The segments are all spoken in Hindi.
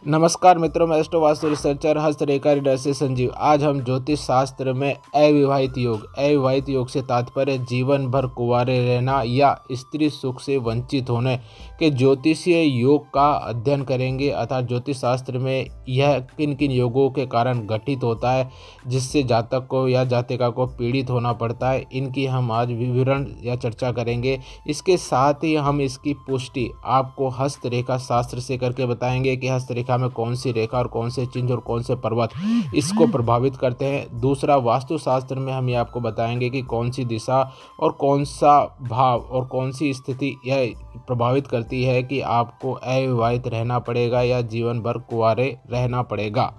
नमस्कार मित्रों, मैं एस्ट्रो वास्तु रिसर्चर हस्तरेखा रीडर से संजीव। आज हम ज्योतिष शास्त्र में अविवाहित योग से तात्पर्य जीवन भर कुंवारे रहना या स्त्री सुख से वंचित होने के ज्योतिषीय योग का अध्ययन करेंगे। अर्थात ज्योतिष शास्त्र में यह किन किन योगों के कारण गठित होता है जिससे जातक को या जातिका को पीड़ित होना पड़ता है, इनकी हम आज विवरण या चर्चा करेंगे। इसके साथ ही हम इसकी पुष्टि आपको हस्तरेखा शास्त्र से करके बताएंगे कि हस्तरेखा में कौन सी रेखा और कौन से चिन्ह और कौन से पर्वत इसको प्रभावित करते हैं। दूसरा, वास्तुशास्त्र में हम ये आपको बताएंगे कि कौन सी दिशा और कौन सा भाव और कौन सी स्थिति यह प्रभावित करती है कि आपको अविवाहित रहना पड़ेगा या जीवन भर कुंवारे रहना पड़ेगा।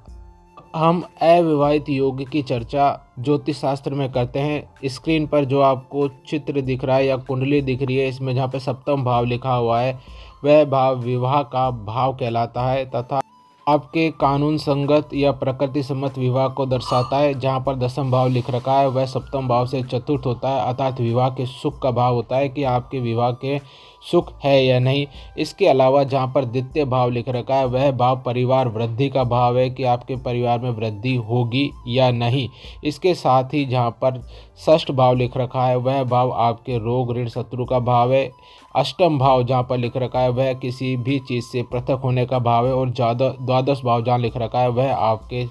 हम अविवाहित योग की चर्चा ज्योतिष शास्त्र में करते हैं। स्क्रीन पर जो आपको चित्र दिख रहा है या कुंडली दिख रही है, इसमें जहाँ पे सप्तम भाव लिखा हुआ है वह भाव विवाह का भाव कहलाता है तथा आपके कानून संगत या प्रकृति सम्मत विवाह को दर्शाता है। जहाँ पर दसम भाव लिख रखा है वह सप्तम भाव से चतुर्थ होता है, अर्थात विवाह के सुख का भाव होता है कि आपके विवाह के सुख है या नहीं। इसके अलावा जहाँ पर द्वितीय भाव लिख रखा है वह भाव परिवार वृद्धि का भाव है कि आपके परिवार में वृद्धि होगी या नहीं। इसके साथ ही जहाँ पर षष्ठ भाव लिख रखा है वह भाव आपके रोग ऋण शत्रु का भाव है। अष्टम भाव जहाँ पर लिख रखा है वह किसी भी चीज़ से पृथक होने का भाव है। और द्वादश भाव जहाँ लिख रखा है वह आपके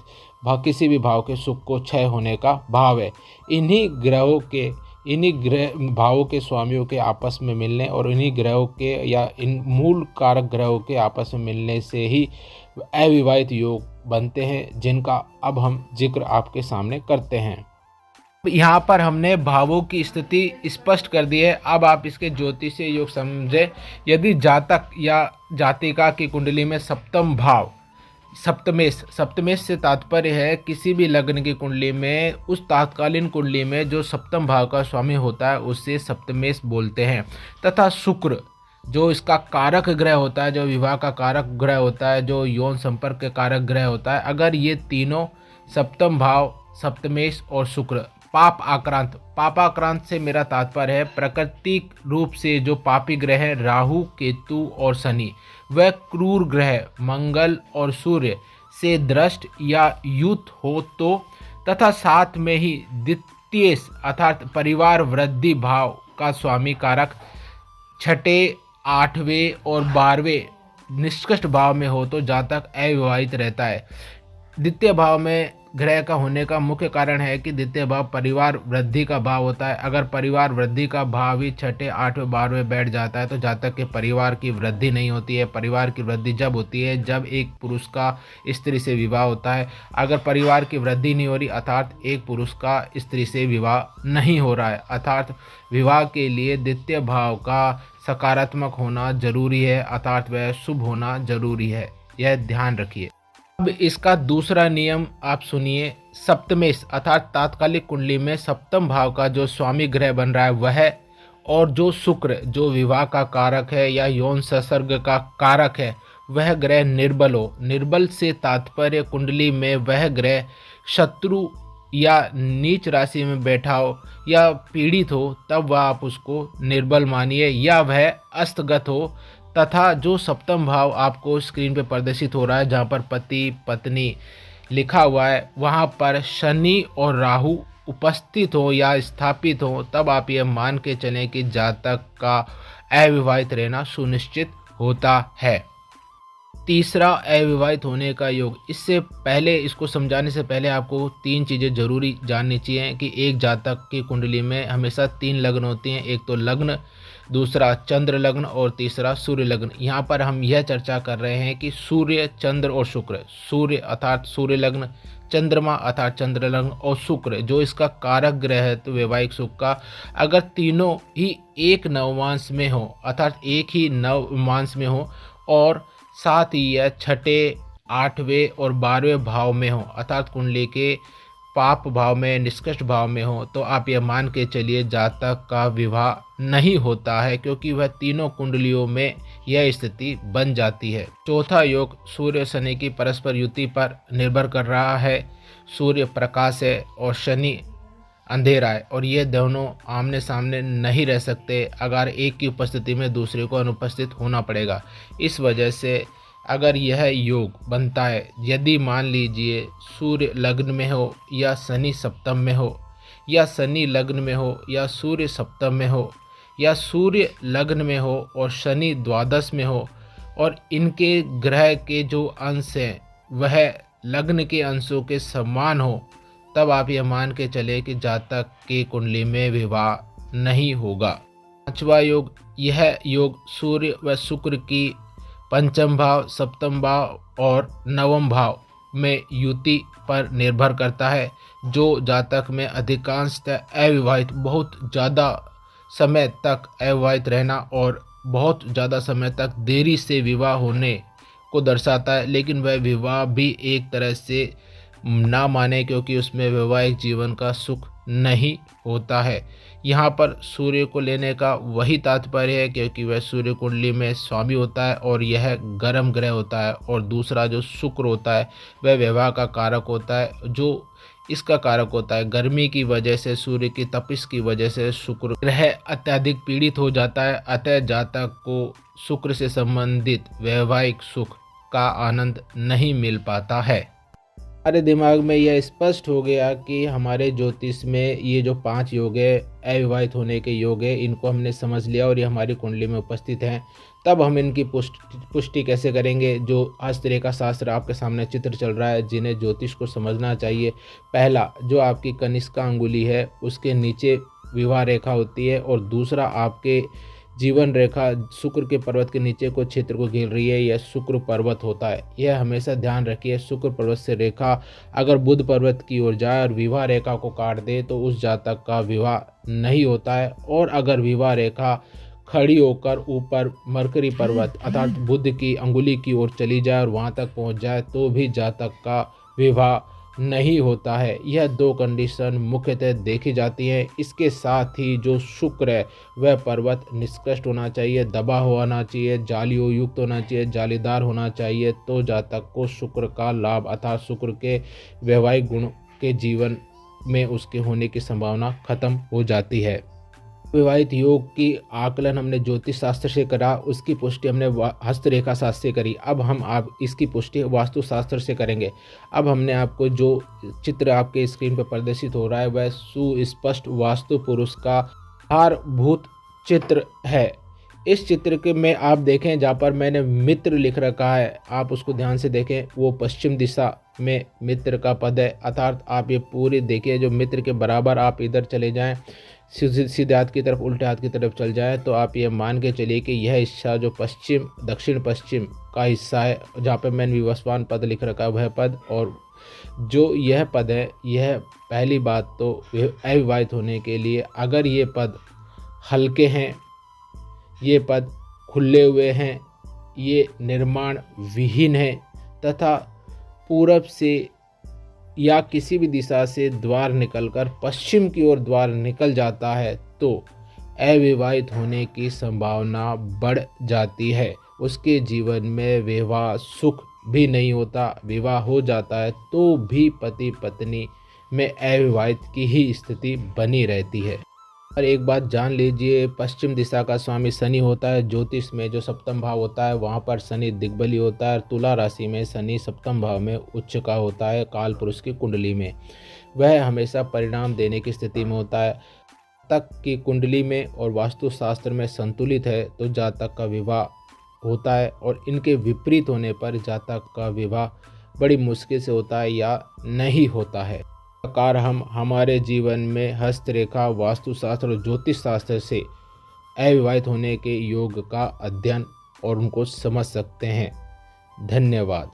किसी भी भाव के सुख को क्षय होने का भाव है। इन्हीं ग्रह भावों के स्वामियों के आपस में मिलने और इन्हीं ग्रहों के या इन मूल कारक ग्रहों के आपस में मिलने से ही अविवाहित योग बनते हैं, जिनका अब हम जिक्र आपके सामने करते हैं। यहाँ पर हमने भावों की स्थिति स्पष्ट कर दी है। अब आप इसके ज्योतिषीय योग समझे। यदि जातक या जातिका की कुंडली में सप्तम भाव सप्तमेश से तात्पर्य है किसी भी लग्न की कुंडली में उस तात्कालीन कुंडली में जो सप्तम भाव का स्वामी होता है उससे सप्तमेश बोलते हैं। तथा शुक्र जो इसका कारक ग्रह होता है, जो विवाह का कारक ग्रह होता है, जो यौन संपर्क के कारक ग्रह होता है, अगर ये तीनों सप्तम भाव सप्तमेश और शुक्र पापाक्रांत से मेरा तात्पर्य है प्राकृतिक रूप से जो पापी ग्रह हैं राहु केतु और शनि, वह क्रूर ग्रह मंगल और सूर्य से दृष्ट या युत हो तो, तथा साथ में ही द्वितीय अर्थात परिवार वृद्धि भाव का स्वामी कारक छठे, आठवें और 12वें निष्कृष्ट भाव में हो तो जातक अविवाहित रहता है। द्वितीय भाव में ग्रह का होने का मुख्य कारण है कि द्वितीय भाव परिवार वृद्धि का भाव होता है। अगर परिवार वृद्धि का भाव ही छठे, आठवें, 12वें बैठ जाता है तो जातक के परिवार की वृद्धि नहीं होती है। परिवार की वृद्धि जब होती है जब एक पुरुष का स्त्री से विवाह होता है। अगर परिवार की वृद्धि नहीं हो रही अर्थात एक पुरुष का स्त्री से विवाह नहीं हो रहा है, अर्थात विवाह के लिए द्वितीय भाव का सकारात्मक होना जरूरी है, अर्थात वह शुभ होना जरूरी है। यह ध्यान रखिए। अब इसका दूसरा नियम आप सुनिए। सप्तमेश अर्थात तात्कालिक कुंडली में सप्तम भाव का जो स्वामी ग्रह बन रहा है वह, और जो शुक्र जो विवाह का कारक है या यौन संसर्ग का कारक है, वह ग्रह निर्बल हो। निर्बल से तात्पर्य कुंडली में वह ग्रह शत्रु या नीच राशि में बैठा हो या पीड़ित हो, तब वह आप उसको निर्बल मानिए, या वह अस्तगत हो। तथा जो सप्तम भाव आपको स्क्रीन पे प्रदर्शित हो रहा है जहाँ पर पति पत्नी लिखा हुआ है, वहाँ पर शनि और राहु उपस्थित हो या स्थापित हो, तब आप ये मान के चलें कि जातक का अविवाहित रहना सुनिश्चित होता है। तीसरा, अविवाहित होने का योग। इससे पहले, इसको समझाने से पहले आपको 3 चीज़ें जरूरी जाननी चाहिए कि एक जातक की कुंडली में हमेशा 3 लग्न होती हैं। एक तो लग्न, दूसरा चंद्र लग्न और तीसरा सूर्य लग्न। यहाँ पर हम यह चर्चा कर रहे हैं कि सूर्य, चंद्र और शुक्र, सूर्य अर्थात सूर्य लग्न, चंद्रमा अर्थात चंद्र लग्न और शुक्र जो इसका कारक ग्रह है तो वैवाहिक सुख का, अगर तीनों ही एक नवमांश में हो अर्थात एक ही नवमांश में हो और साथ ही यह छठे, 8वें और 12वें भाव में हो अर्थात कुंडली के पाप भाव में, निष्कृष्ट भाव में हो, तो आप यह मान के चलिए जातक का विवाह नहीं होता है, क्योंकि वह तीनों कुंडलियों में यह स्थिति बन जाती है। चौथा योग सूर्य शनि की परस्पर युति पर निर्भर कर रहा है। सूर्य प्रकाश है और शनि अंधेरा है और ये दोनों आमने सामने नहीं रह सकते। अगर एक की उपस्थिति में दूसरे को अनुपस्थित होना पड़ेगा। इस वजह से अगर यह योग बनता है, यदि मान लीजिए सूर्य लग्न में हो या शनि सप्तम में हो, या शनि लग्न में हो या सूर्य सप्तम में हो, या सूर्य लग्न में हो और शनि द्वादश में हो, और इनके ग्रह के जो अंश हैं वह लग्न के अंशों के समान हो, तब आप यह मान के चले कि जातक की कुंडली में विवाह नहीं होगा। पांचवा योग, यह योग सूर्य व शुक्र की पंचम भाव, सप्तम भाव और नवम भाव में युति पर निर्भर करता है। जो जातक में अधिकांशतः अविवाहित, बहुत ज़्यादा समय तक अविवाहित रहना और बहुत ज़्यादा समय तक देरी से विवाह होने को दर्शाता है, लेकिन वह विवाह भी एक तरह से ना माने क्योंकि उसमें वैवाहिक जीवन का सुख नहीं होता है। यहाँ पर सूर्य को लेने का वही तात्पर्य है क्योंकि वह सूर्य कुंडली में स्वामी होता है और यह गर्म ग्रह होता है, और दूसरा जो शुक्र होता है वह विवाह का कारक होता है। जो इसका कारक होता है, गर्मी की वजह से, सूर्य की तपिश की वजह से शुक्र ग्रह अत्यधिक पीड़ित हो जाता है, अतः जातक को शुक्र से संबंधित वैवाहिक सुख का आनंद नहीं मिल पाता है। हमारे दिमाग में यह स्पष्ट हो गया कि हमारे ज्योतिष में ये जो 5 योग है, अविवाहित होने के योग है, इनको हमने समझ लिया और ये हमारी कुंडली में उपस्थित हैं। तब हम इनकी पुष्टि कैसे करेंगे। जो हस्तरेखा शास्त्र आपके सामने चित्र चल रहा है, जिन्हें ज्योतिष को समझना चाहिए। पहला, जो आपकी कनिष्का अंगुली है उसके नीचे विवाह रेखा होती है, और दूसरा आपके जीवन रेखा शुक्र के पर्वत के नीचे को क्षेत्र को घेर रही है, यह शुक्र पर्वत होता है। यह हमेशा ध्यान रखिए, शुक्र पर्वत से रेखा अगर बुध पर्वत की ओर जाए और विवाह रेखा को काट दे तो उस जातक का विवाह नहीं होता है, और अगर विवाह रेखा खड़ी होकर ऊपर मरकरी पर्वत अर्थात बुध की अंगुली की ओर चली जाए और वहां तक पहुंच जाए तो भी जातक का विवाह नहीं होता है। यह 2 कंडीशन मुख्यतः देखी जाती हैं। इसके साथ ही जो शुक्र है वह पर्वत निष्कृष्ट होना चाहिए, दबा होना चाहिए, जालियों युक्त होना चाहिए, जालीदार होना चाहिए, तो जातक को शुक्र का लाभ अर्थात शुक्र के वैवाहिक गुण के जीवन में उसके होने की संभावना खत्म हो जाती है। विवाहित योग की आकलन हमने ज्योतिष शास्त्र से करा, उसकी पुष्टि हमने हस्तरेखा शास्त्र से करी। अब हम आप इसकी पुष्टि वास्तु शास्त्र से करेंगे। अब हमने आपको जो चित्र आपके स्क्रीन पर प्रदर्शित हो रहा है वह सुस्पष्ट वास्तु पुरुष का आधारभूत चित्र है। इस चित्र के में आप देखें जहाँ पर मैंने मित्र लिख रखा है, आप उसको ध्यान से देखें, वो पश्चिम दिशा में मित्र का पद है। अर्थात आप ये पूरी देखिए, जो मित्र के बराबर आप इधर चले जाएं, सीधे हाथ की तरफ, उल्टे हाथ की तरफ चल जाए तो आप ये मान के चलिए कि यह हिस्सा जो पश्चिम दक्षिण पश्चिम का हिस्सा है, जहाँ पे मैंने विवस्वान पद लिख रखा है वह पद, और जो यह पद है, यह पहली बात तो अविवाहित होने के लिए अगर ये पद हल्के हैं, ये पद खुले हुए हैं, ये निर्माण विहीन है तथा पूरब से या किसी भी दिशा से द्वार निकलकर पश्चिम की ओर द्वार निकल जाता है तो अविवाहित होने की संभावना बढ़ जाती है। उसके जीवन में विवाह सुख भी नहीं होता, विवाह हो जाता है तो भी पति पत्नी में अविवाहित की ही स्थिति बनी रहती है। और एक बात जान लीजिए, पश्चिम दिशा का स्वामी शनि होता है। ज्योतिष में जो सप्तम भाव होता है वहाँ पर शनि दिग्बली होता है। तुला राशि में शनि सप्तम भाव में उच्च का होता है। काल पुरुष की कुंडली में वह हमेशा परिणाम देने की स्थिति में होता है। जातक की कुंडली में और वास्तुशास्त्र में संतुलित है तो जातक का विवाह होता है, और इनके विपरीत होने पर जातक का विवाह बड़ी मुश्किल से होता है या नहीं होता है। प्रकार हम हमारे जीवन में हस्तरेखा, वास्तुशास्त्र और ज्योतिष शास्त्र से अविवाहित होने के योग का अध्ययन और उनको समझ सकते हैं। धन्यवाद।